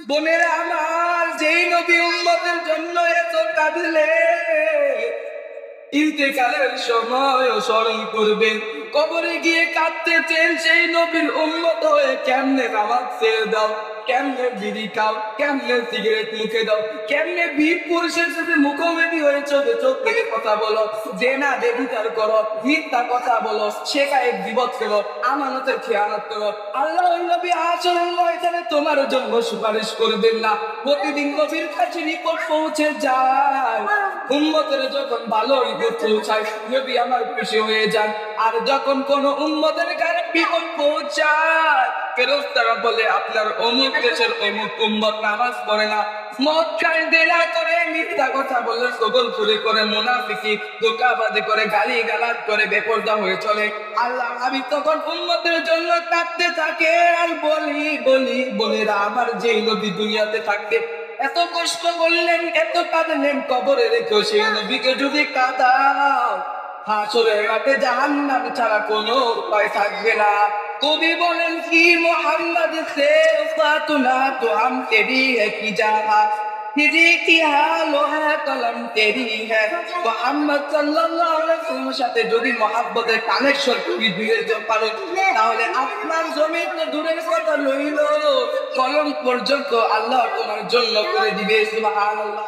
বোনেরা আমার, যেই নবী উম্মতের জন্য এত কাঁদলে, ইন্তেকালের সময় স্মরণ করবেন, কবরে গিয়ে কাঁদতেছেন সেই নবীর উম্মত হয়ে কেমনে নামাজ ছেড়ে দাও, কেমনে বিড়ি খাও, কেমনে সিগারেট মুখে দাও, কেমনে বীর পুরুষের সাথে মুখোমুখি হয়ে চোখে চোখ থেকে কথা বলো, যে না বেবিচার করো, মিথ্যা কথা বলো, শেখায় বিপদ করো, আমানতের খেয়ানত করো। আল্লাহ নবী আচরণ ময়দানে তোমার জন্য সুপারিশ করবেন না? প্রতিদিন নবীর কাছে রিপোর্ট পৌঁছে যায়, উম্মতের যখন ভালো রিপোর্ট পৌঁছায় নবী আমার খুশি হয়ে যান। আর যখন কোন উম্মতের গায়ে বিপদ পৌঁছায়, ফেরেশতারা বলে আপনার অমুক দেশের অমুক উম্মত নামাজ পড়ে না, মদ খায়, দেনা করে, মিথ্যা কথা বলে, সগলখুরি করে, মুনাফিকি, ধোঁকাবাজি করে, গালি গালাজ করে, বেপরদা হয়ে চলে। আল্লাহ আমি তখন উম্মতের জন্য কাঁদতে থাকে আর বলি বোনেরা আমার, যেই নবী দুনিয়াতে থাকতে এত কষ্ট করলেন, এত কাঁদলেন, কবরে রেখেও সেই নবীকে যদি কাঁদাও, হাসরের রাতে জাহান্নাম ছাড়া কোনো উপায় থাকবে না। কবি বলেন কি, মোহাম্মদ সে ফাতুনা তো হাম তেরি है की जाहा, हिजी की हालो है कलम तेरी है। মোহাম্মদ সাল্লাল্লাহু আলাইহি ওয়াসাল্লামের সাথে যদি মহব্বতের কানেকশন তুমি দিতে পারো, তাহলে আপনার জমিন তো দূরের কথা রইল, কলম পর্যন্ত আল্লাহ তোমার জন্য করে দিবে। সুবহানাল্লাহ।